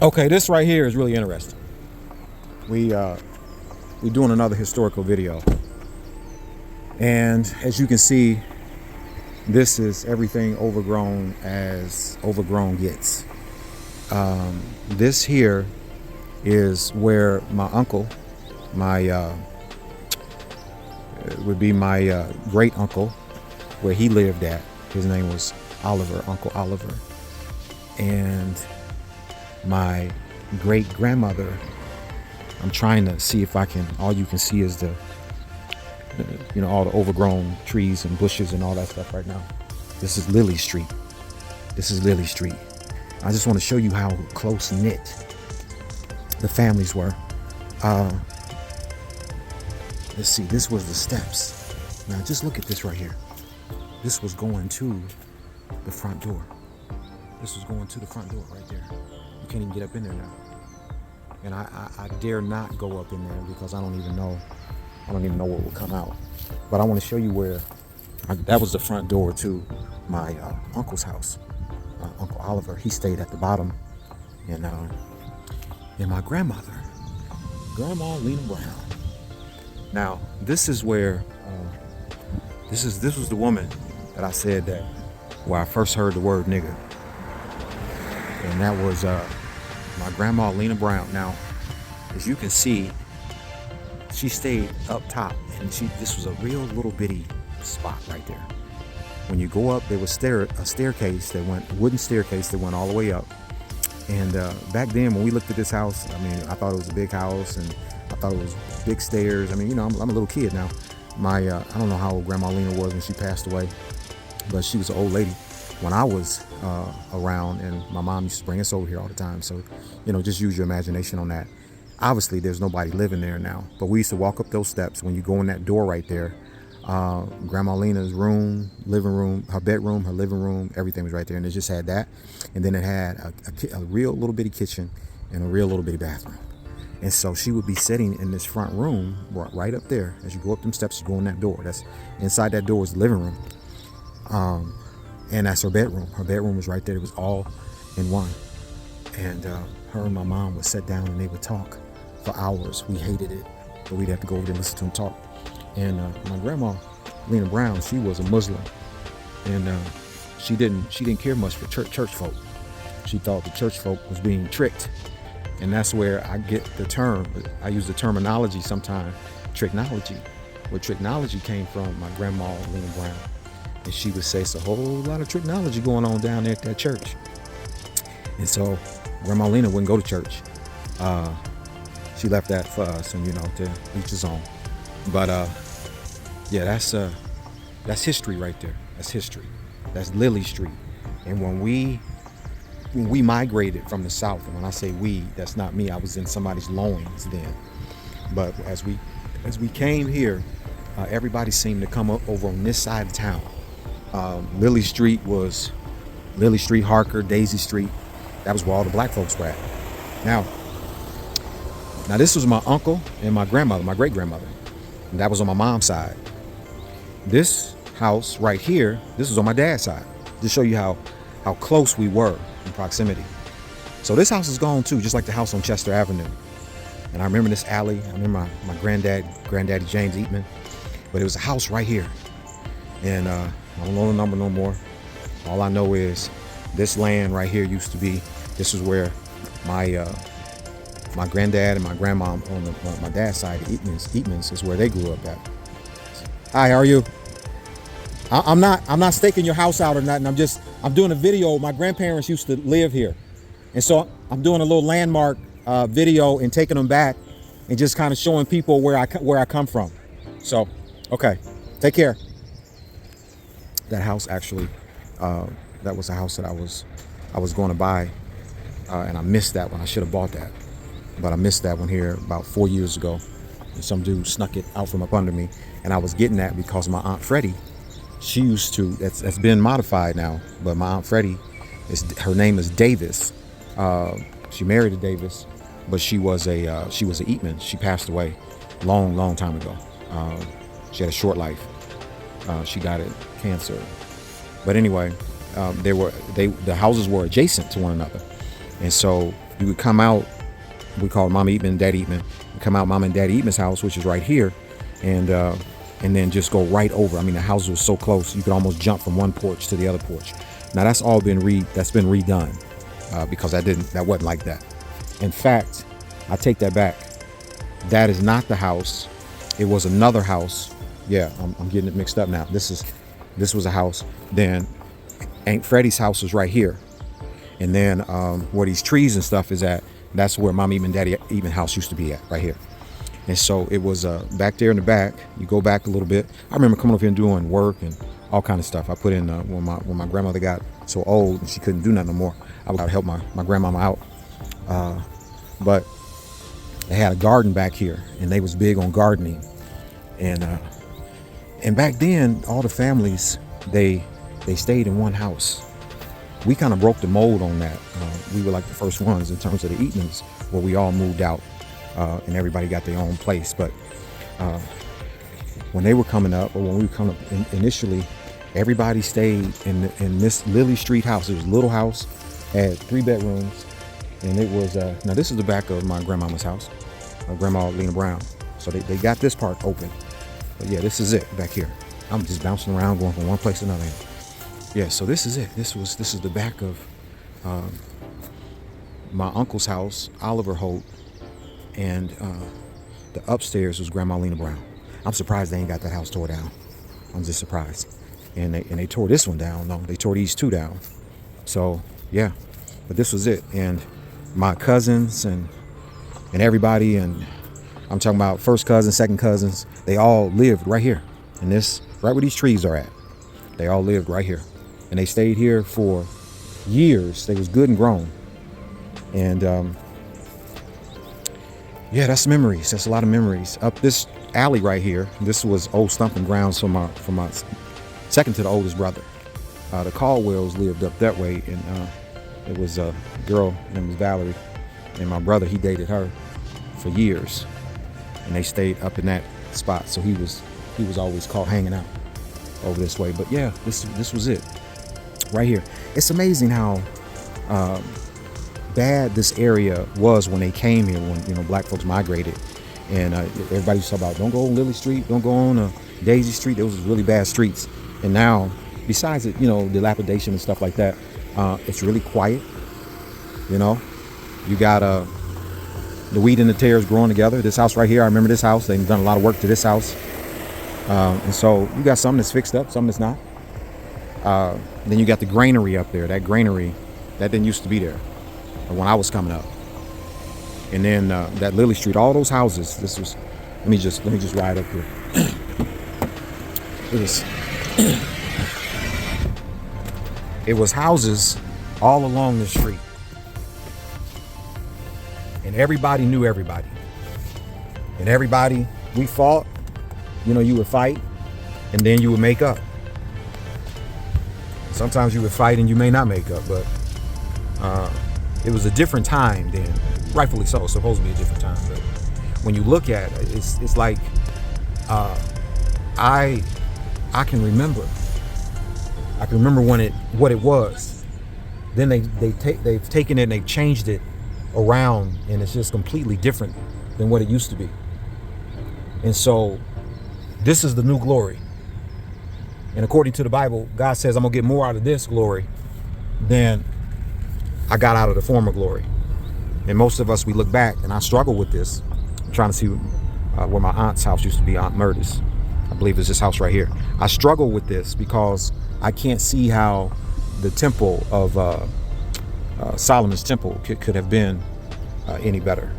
Okay, this right here is really interesting. We doing another historical video, and as you can see, this is everything overgrown as overgrown gets. This here is where my uncle, my would be my great uncle, where he lived at. His name was Oliver, Uncle Oliver, and my great grandmother. I'm trying to see if I can. All you can see is the all the overgrown trees and bushes and all that stuff right now. This is Lily Street. This is Lily Street. I just want to show you how close knit the families were. Let's see, this was the steps. Now just look at this right here. This was going to the front door. This was going to the front door right there. You can't even get up in there now. And I dare not go up in there because I don't even know what will come out. But I want to show you where that was the front door to my uncle's house. Uncle Oliver, he stayed at the bottom, and my grandmother, Grandma Lena Brown. Now this is where this was the woman that I said that where I first heard the word nigger, and that was my grandma Lena Brown. Now, as you can see, she stayed up top, and this was a real little bitty spot right there. When you go up, there was a staircase that went, wooden staircase that went all the way up. And back then, when we looked at this house, I mean, I thought it was a big house, and I thought it was big stairs. I mean, I'm a little kid now. I don't know how old Grandma Lena was when she passed away, but she was an old lady when I was around, and my mom used to bring us over here all the time. So, just use your imagination on that. Obviously, there's nobody living there now, but we used to walk up those steps. When you go in that door right there, Grandma Lena's room, living room, her bedroom, her living room, everything was right there. And it just had that. And then it had a real little bitty kitchen and a real little bitty bathroom. And so she would be sitting in this front room right up there. As you go up them steps, you go in that door. That's inside that door is the living room. And that's her bedroom. Her bedroom was right there. It was all in one. And her and my mom would sit down and they would talk for hours. We hated it, but we'd have to go over there and listen to them talk. And my grandma, Lena Brown, she was a Muslim, and she didn't care much for church folk. She thought the church folk was being tricked, and that's where I get the term. I use the terminology sometimes, tricknology. Where tricknology came from, my grandma Lena Brown, and she would say it's a whole lot of tricknology going on down there at that church. And so Grandma Lena wouldn't go to church. She left that for us, and to each his own. But yeah, that's history right there. That's history. That's Lily Street. And when we migrated from the south, and when I say we, that's not me. I was in somebody's loins then. But as we came here, everybody seemed to come up over on this side of town. Lily Street was Lily Street, Harker, Daisy Street. That was where all the black folks were at. Now this was my uncle and my grandmother, my great grandmother. And that was on my mom's side. This house right here, this was on my dad's side. To show you how close we were in proximity. So this house is gone too, just like the house on Chester Avenue. And I remember this alley. I remember my granddaddy James Eatman. But it was a house right here. And I don't know the number no more. All I know is this land right here used to be, this is where my granddad and my grandma on my dad's side, Eatmans is where they grew up at. Hi, how are you? I'm not staking your house out or nothing. I'm doing a video. My grandparents used to live here, and so I'm doing a little landmark video and taking them back, and just kind of showing people where I come from. So, okay, take care. That house actually, that was a house that I was going to buy, and I missed that one. I should have bought that. But I missed that one here about 4 years ago. And some dude snuck it out from up under me. And I was getting that because my Aunt Freddie, she used to, that's been modified now, but my Aunt Freddie, her name is Davis. She married a Davis, but she was a Eatman. She passed away long time ago. She had a short life. She got it, cancer. But anyway, the houses were adjacent to one another. And so You would come out, we call it Mama Eatman and Daddy Eatman. You come out Mama and Daddy Eatman's house, which is right here, and then just go right over. I mean, the house was so close, you could almost jump from one porch to the other porch. Now that's all been redone because that wasn't like that. In fact, I take that back. That is not the house. It was another house. Yeah, I'm getting it mixed up now. This was a house. Then Aunt Freddie's house is right here. And then where these trees and stuff is at, that's where Mama Eatman, Daddy Eatman house used to be at, right here. And so it was back there in the back. You go back a little bit. I remember coming up here and doing work and all kind of stuff. I put in when my grandmother got so old and she couldn't do nothing no more, I would help my grandmama out. But they had a garden back here, and they was big on gardening. And back then, all the families, they stayed in one house. We kind of broke the mold on that. We were like the first ones in terms of the Eatmans, where we all moved out and everybody got their own place. But when they were coming up, or when we were coming up initially, everybody stayed in this Lily Street house. It was a little house, had 3 bedrooms, and it was now this is the back of my grandmama's house, my grandma Lena Brown. So they got this part open. But yeah, this is it back here. I'm just bouncing around, going from one place to another. Yeah, so this is it. This is the back of my uncle's house, Oliver Holt, and the upstairs was Grandma Lena Brown. I'm surprised they ain't got that house tore down. I'm just surprised. And they tore this one down. No, they tore these 2 down. So yeah, but this was it. And my cousins and everybody, and I'm talking about first cousins, second cousins, they all lived right here. And this, right where these trees are at. They all lived right here. And they stayed here for years. They was good and grown. And yeah, that's memories. That's a lot of memories. Up this alley right here, this was old stomping grounds for my second to the oldest brother. The Caldwells lived up that way, and it was a girl named Valerie, and my brother, he dated her for years, and they stayed up in that spot. So he was always caught hanging out over this way. But yeah, this was it right here. It's amazing how bad this area was when they came here, when black folks migrated, and everybody used to talk about, don't go on Lily Street, don't go on Daisy Street. Those was really bad streets. And now, besides it, dilapidation and stuff like that, it's really quiet. You got the wheat and the tares growing together. This house right here, I remember this house. They've done a lot of work to this house. And so you got something that's fixed up, something that's not. Then you got the granary up there. That granary, that didn't used to be there when I was coming up. And then that Lily Street, all those houses. This was, let me just ride up here. It was houses all along the street. And everybody knew everybody. And everybody, we fought. You would fight, and then you would make up. Sometimes you would fight and you may not make up, but it was a different time then. Rightfully so, it's supposed to be a different time. But when you look at it, it's like I can remember. I can remember what it was. Then they've taken it and they've changed it around, and it's just completely different than what it used to be. And so this is the new glory. And according to the Bible, God says, I'm going to get more out of this glory than I got out of the former glory. And most of us, we look back, and I struggle with this. I'm trying to see where my aunt's house used to be, Aunt Murda's. I believe it's this house right here. I struggle with this because I can't see how the temple of Solomon's temple could have been any better.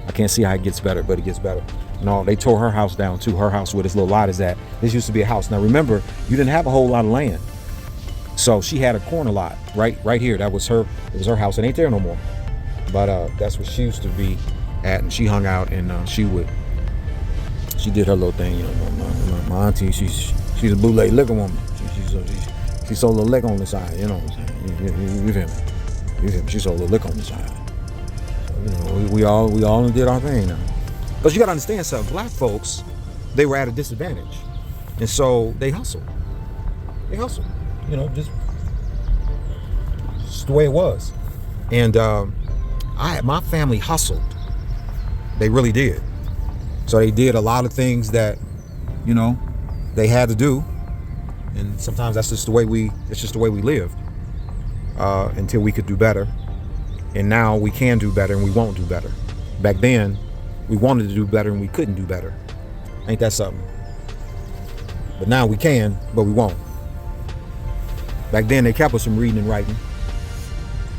I can't see how it gets better, but it gets better. No, they tore her house down too. Her house where this little lot is at. This used to be a house. Now remember, you didn't have a whole lot of land. So she had a corner lot right here. That was her, it was her house. It ain't there no more. But that's what she used to be at, and she hung out, and she did her little thing. My auntie, she's a bootleg liquor woman. She sold a little liquor on the side, you know what I'm saying? You feel me? She sold a little liquor on the side. So, we all did our thing now. But you gotta understand something, black folks, they were at a disadvantage. And so they hustled. Just the way it was. And My family hustled. They really did. So they did a lot of things that, they had to do. And sometimes it's just the way we lived, until we could do better. And now we can do better and we won't do better. Back then, we wanted to do better and we couldn't do better. Ain't that something? But now we can, but we won't. Back then, they kept us from reading and writing.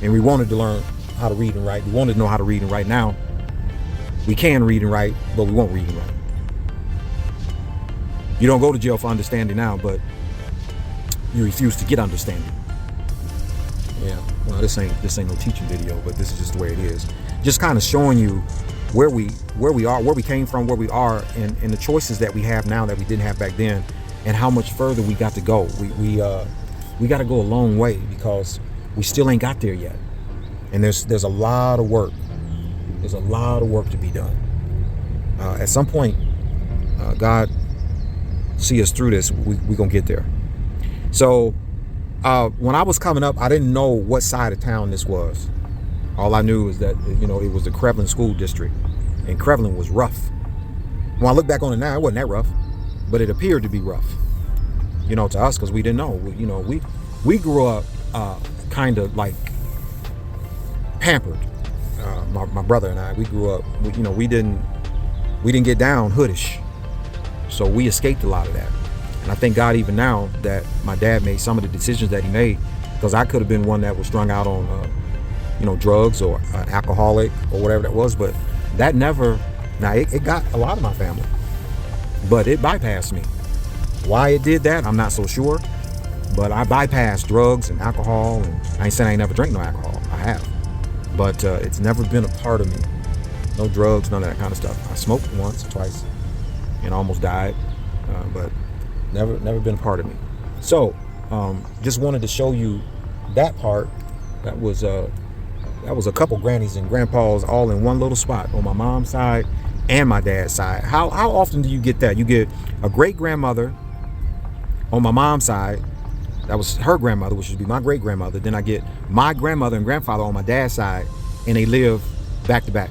And we wanted to learn how to read and write. We wanted to know how to read and write. Now, we can read and write, but we won't read and write. You don't go to jail for understanding now, but you refuse to get understanding. Yeah, well, this ain't no teaching video, but this is just the way it is. Just kind of showing you where we are, where we came from, where we are, and the choices that we have now that we didn't have back then, and how much further we got to go. We got to go a long way because we still ain't got there yet. And there's a lot of work. There's a lot of work to be done. At some point, God see us through this. We gonna get there. So when I was coming up, I didn't know what side of town this was. All I knew is that, it was the Crevlin School District, and Crevlin was rough. When I look back on it now, it wasn't that rough, but it appeared to be rough, to us, because we didn't know. We grew up kind of like pampered. My brother and I, we grew up, we didn't get down hoodish, so we escaped a lot of that. And I thank God even now that my dad made some of the decisions that he made, because I could have been one that was strung out on drugs or an alcoholic or whatever that was. But that never, now it got a lot of my family, but it bypassed me. Why it did that, I'm not so sure, but I bypassed drugs and alcohol. And I ain't saying I ain't never drank no alcohol, I have, but it's never been a part of me. No drugs, none of that kind of stuff. I smoked once or twice and almost died, but never been a part of me. So just wanted to show you that part. That was a couple grannies and grandpas all in one little spot on my mom's side and my dad's side. How often do you get that? You get a great grandmother on my mom's side. That was her grandmother, which would be my great grandmother. Then I get my grandmother and grandfather on my dad's side, and they live back to back.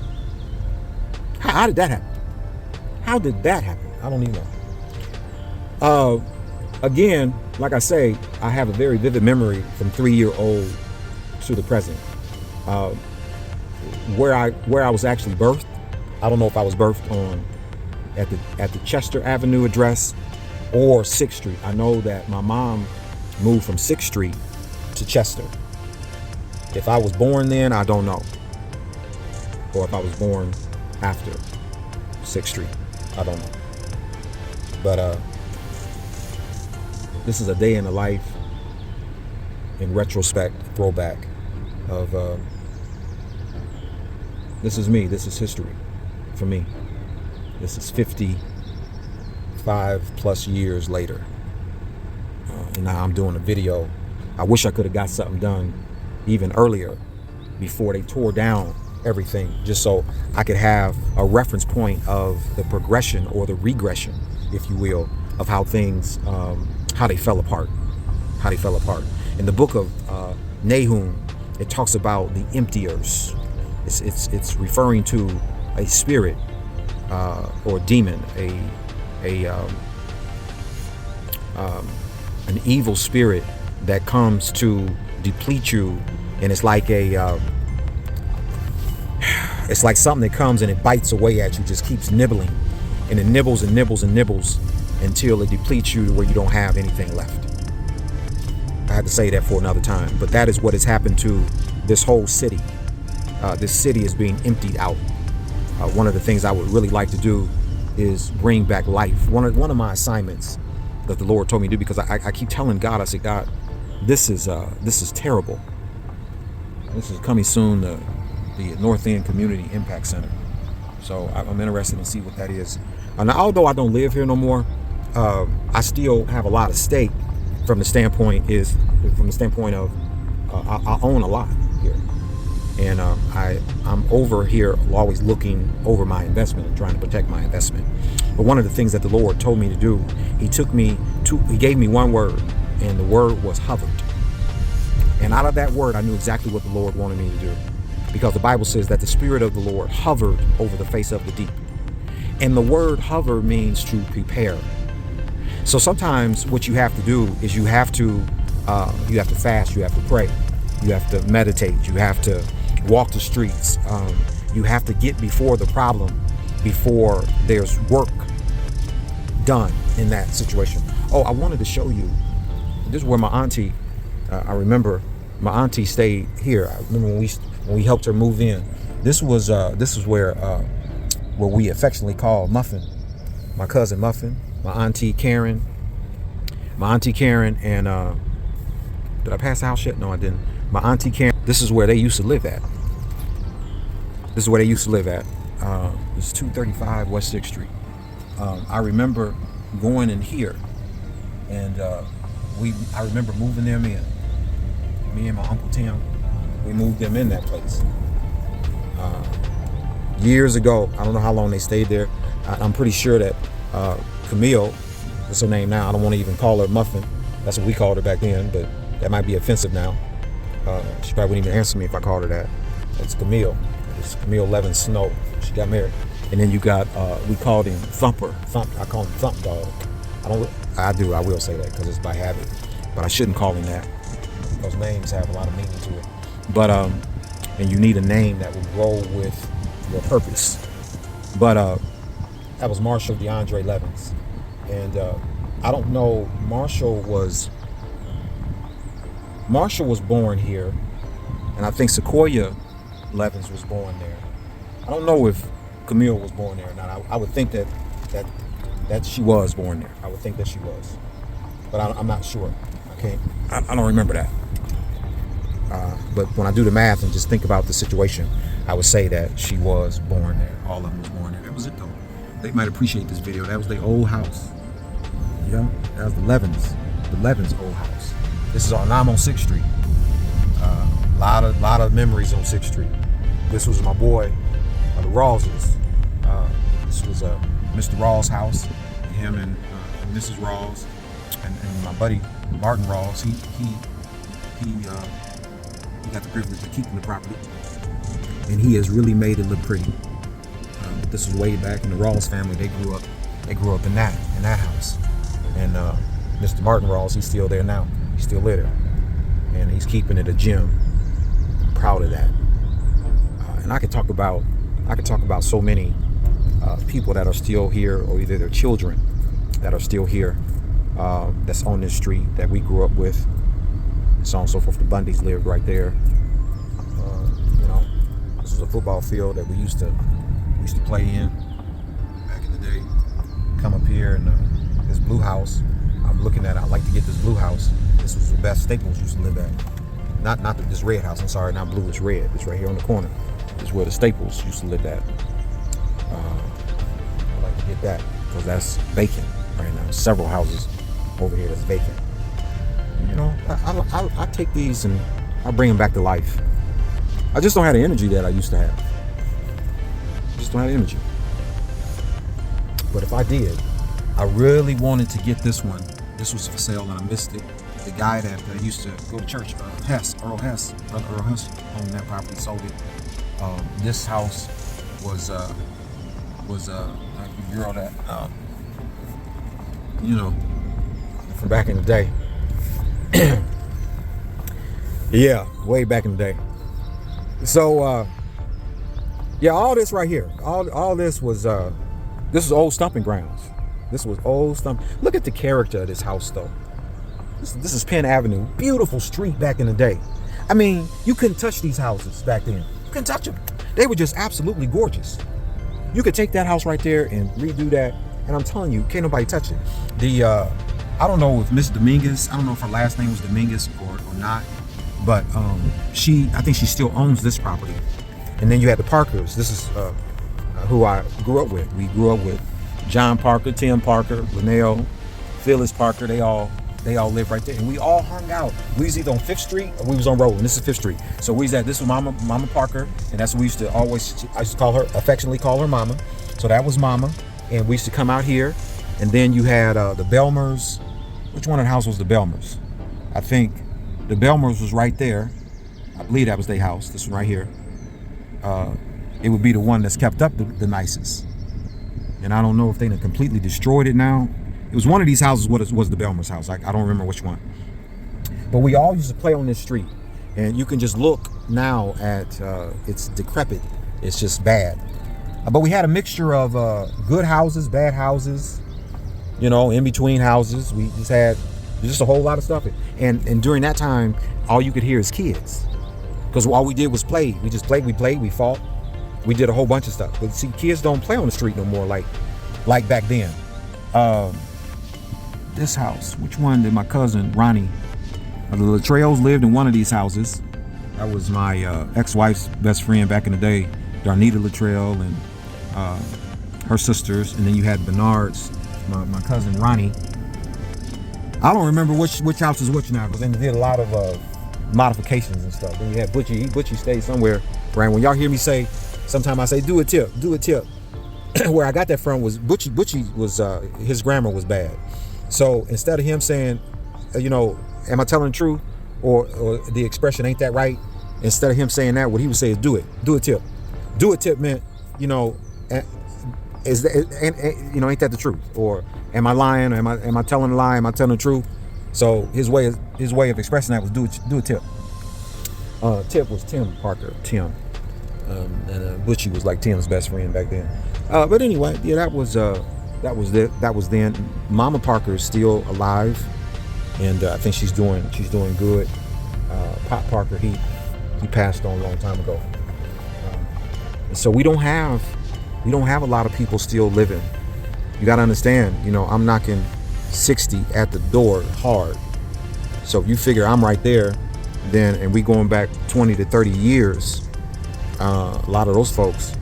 How did that happen? How did that happen? I don't even know. Again, like I say, I have a very vivid memory from 3-year-old to the present. Where I was actually birthed, I don't know if I was birthed at the Chester Avenue address or 6th Street. I know that my mom moved from 6th Street to Chester. If I was born then, I don't know. Or if I was born after 6th Street, I don't know. But this is a day in the life, in retrospect, throwback of this is me. This is history for me. This is 55 plus years later, and now I'm doing a video. I wish I could have got something done even earlier, before they tore down everything, just so I could have a reference point of the progression or the regression, if you will, of how things, how they fell apart. In the book of Nahum, it talks about the emptiers. It's referring to a spirit or a demon, an evil spirit that comes to deplete you, and it's like it's like something that comes and it bites away at you, just keeps nibbling, and it nibbles and nibbles and nibbles until it depletes you to where you don't have anything left. I had to say that for another time, but that is what has happened to this whole city. This city is being emptied out. One of the things I would really like to do is bring back life. One of my assignments that the Lord told me to do, because I keep telling God, I say, God, this is terrible. This is coming soon, the North End Community Impact Center. So I'm interested in see what that is. And although I don't live here no more, I still have a lot of stake from the standpoint of I own a lot here, and I'm over here always looking over my investment and trying to protect my investment. But one of the things that the Lord told me to do, he gave me one word, and the word was hovered. And out of that word, I knew exactly what the Lord wanted me to do, because the Bible says that the Spirit of the Lord hovered over the face of the deep. And the word hover means to prepare. So sometimes what you have to do is you have to fast, you have to pray, you have to meditate, you have to walk the streets. You have to get before the problem before there's work done in that situation. Oh, I wanted to show you. This is where my auntie, I remember my auntie stayed here. I remember when we helped her move in. This is where we affectionately call Muffin, my cousin Muffin, my auntie Karen, and did I pass the house yet? No, I didn't. My auntie Karen. This is where they used to live at. It's 235 West 6th Street. I remember going in here, and I remember moving them in. Me and my Uncle Tim, we moved them in that place. Years ago, I don't know how long they stayed there. I'm pretty sure that Camille, what's her name now? I don't want to even call her Muffin. That's what we called her back then, but that might be offensive now. She probably wouldn't even answer me if I called her that. It's Camille. It's Camille Levin Snow. She got married. And then you got, we called him Thumper. I call him Thump Dog. I will say that because it's by habit. But I shouldn't call him that. Those names have a lot of meaning to it. But, and you need a name that will roll with your purpose. But that was Marshall DeAndre Levins. And I don't know, Marshall was born here. And I think Sequoia Levins was born there. I don't know if Camille was born there or not. I would think that she was born there. I would think that she was. But I'm not sure. I don't remember that. But when I do the math and just think about the situation, I would say that she was born there. All of them was born there. That was it though. They might appreciate this video. That was their old house. Yeah, that was the Levins old house. This is on 6th Street. Lot of memories on 6th Street. This was my boy, the Rawlses. This was Mr. Rawls' house. Him and Mrs. Rawls and my buddy Martin Rawls. He got the privilege of keeping the property, and he has really made it look pretty. This was way back in the Rawls family. They grew up in that house. And Mr. Martin Rawls, he's still there now. He's still there, and he's keeping it a gem. I'm proud of that. And I could talk about so many people that are still here, or either their children that are still here, that's on this street that we grew up with. So on and so forth. The Bundys lived right there. This was a football field that we used to play in back in the day. Come up here and this blue house. I'm looking at. I'd like to get this blue house. This was the best Staples used to live at. Not this red house. I'm sorry, not blue. It's red. It's right here on the corner. It's where the Staples used to live at. I'd like to get that because that's vacant right now. Several houses over here that's vacant. I take these and I bring them back to life. I just don't have the energy that I used to have. I just don't have the energy. But if I did, I really wanted to get this one. This was for sale and I missed it. The guy that used to go to church, Earl Hess, Brother Earl Hess, owned that property, sold it. This house was a girl that, from back in the day. Yeah, way back in the day. So, all this right here, all this was old stomping grounds. This was old stump. Look at the character of this house, though. This is Penn Avenue, beautiful street back in the day. I mean, you couldn't touch these houses back then. You couldn't touch them. They were just absolutely gorgeous. You could take that house right there and redo that, and I'm telling you, can't nobody touch it. I don't know if Miss Dominguez, I don't know if her last name was Dominguez or not, but I think she still owns this property. And then you had the Parkers. This is who I grew up with. We grew up with John Parker, Tim Parker, Linnell, Phyllis Parker. They all lived right there, and we all hung out. We was either on 5th Street or we was on Road, and this is 5th Street. So this was Mama Parker, and that's what we used to always. I used to affectionately call her Mama. So that was Mama, and we used to come out here. And then you had the Belmers. Which one of the house was the Belmers? I think the Belmers was right there. I believe that was their house. This one right here. it would be the one that's kept up the nicest. And I don't know if they done completely destroyed it now. It was one of these houses. What was the Belmer's house? I don't remember which one. But we all used to play on this street, and you can just look now at it's decrepit. It's just bad. But we had a mixture of good houses, bad houses, you know, in between houses. We just had just a whole lot of stuff. And during that time, all you could hear is kids, because all we did was play. We just played. We played. We fought. We did a whole bunch of stuff. But see, kids don't play on the street no more like back then. This house, which one did my cousin Ronnie? The Latrells lived in one of these houses. That was my ex-wife's best friend back in the day, Darnita Latrell, and her sisters. And then you had Bernard's, my cousin Ronnie. I don't remember which house is which now, because then they did a lot of modifications and stuff. Then you had Butchie. Butchie stayed somewhere. Right? When y'all hear me say, sometimes I say, do a tip. Where I got that from was Butchie was, his grammar was bad. So instead of him saying, you know, am I telling the truth? Or the expression, ain't that right? Instead of him saying that, what he would say is, do it. Do a tip. Do a tip meant, you know, is that, you know, ain't that the truth? Or am I lying? Or am I telling a lie? Am I telling the truth? So his way of expressing that was do a tip. Tip was Tim Parker. Tim. And Butchie was like Tim's best friend back then. But anyway, yeah, that was then. Mama Parker is still alive, and I think she's doing good. Pop Parker, he passed on a long time ago. So we don't have a lot of people still living. You got to understand, you know, I'm knocking 60 at the door hard. So if you figure I'm right there, then, and we going back 20 to 30 years. A lot of those folks,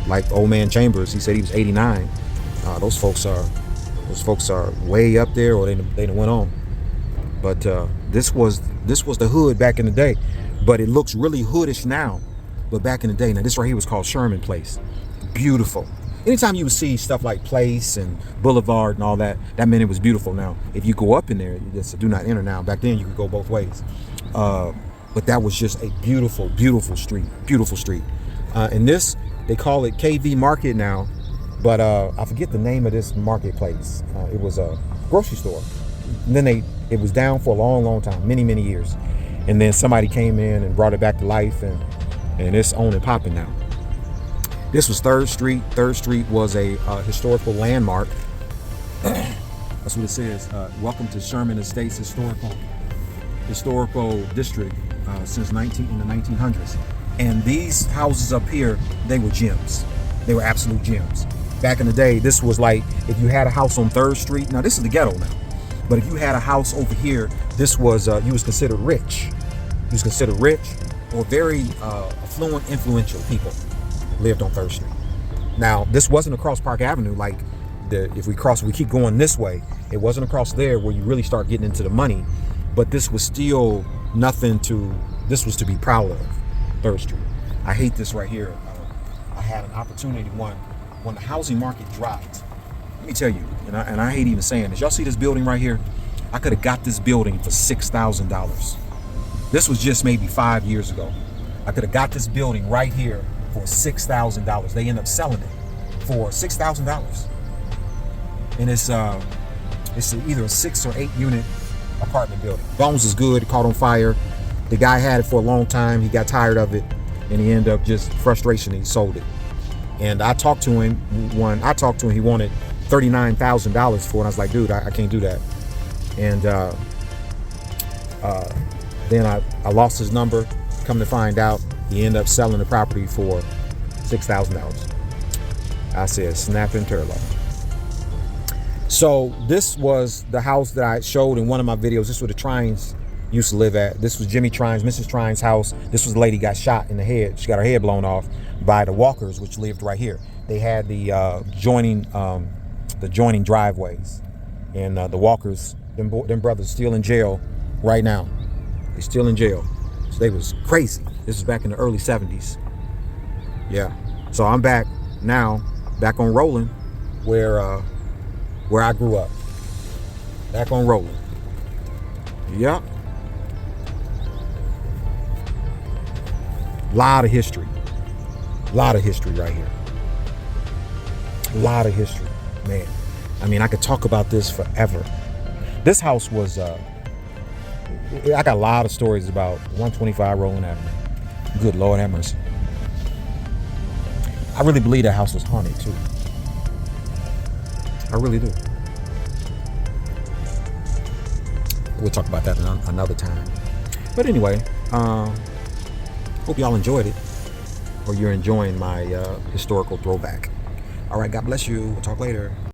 like Old Man Chambers, he said he was 89. Those folks are way up there, or they went on. But this was the hood back in the day. But it looks really hoodish now. But back in the day, now this right here was called Sherman Place. Beautiful. Anytime you would see stuff like Place and Boulevard and all that meant it was beautiful. Now, if you go up in there, it's a do not enter now. Back then, you could go both ways. But that was just a beautiful, beautiful street. Beautiful street. And this, they call it KV Market now. But I forget the name of this marketplace. It was a grocery store. And then it was down for a long, long time, many, many years. And then somebody came in and brought it back to life, and it's on and popping now. This was 3rd Street. 3rd Street was a historical landmark. That's what it says. Welcome to Sherman Estates Historical District since in the 1900s. And these houses up here, they were gems. They were absolute gems. Back in the day, this was like, if you had a house on 3rd Street, now this is the ghetto now, but if you had a house over here, this was, you was considered rich. You was considered rich, or very affluent, influential people lived on 3rd Street. Now, this wasn't across Park Avenue, like if we keep going this way, it wasn't across there where you really start getting into the money, but this was still this was to be proud of, 3rd Street. I hate this right here. I had an opportunity when the housing market dropped. Let me tell you, and I hate even saying this. Y'all see this building right here? I could have got this building for $6,000. This was just maybe 5 years ago. I could have got this building right here for $6,000. They end up selling it for $6,000. And it's either a 6 or 8 unit apartment building. Bones is good. It caught on fire. The guy had it for a long time. He got tired of it, and he ended up just frustration. He sold it. And I talked to him. He wanted $39,000 for it. I was like, dude, I can't do that. And then I lost his number. Come to find out, he ended up selling the property for $6,000. I said, snap and turlo. So this was the house that I showed in one of my videos. This was where the Trines used to live at. This was Jimmy Trines, Mrs. Trines' house. This was the lady got shot in the head. She got her head blown off by the Walkers, which lived right here. They had the joining driveways, and the Walkers, them brothers, still in jail right now. They're still in jail. So they was crazy. This was back in the early 70s. Yeah. So I'm back now, back on Rolling, where I grew up. Back on Rolling. Yep. Lot of history. A lot of history right here. A lot of history, man. I mean, I could talk about this forever. This house was, I got a lot of stories about 125 Roland Avenue. Good Lord have mercy. I really believe that house was haunted too. I really do. We'll talk about that another time. But anyway, hope y'all enjoyed it, or you're enjoying my historical throwback. All right, God bless you. We'll talk later.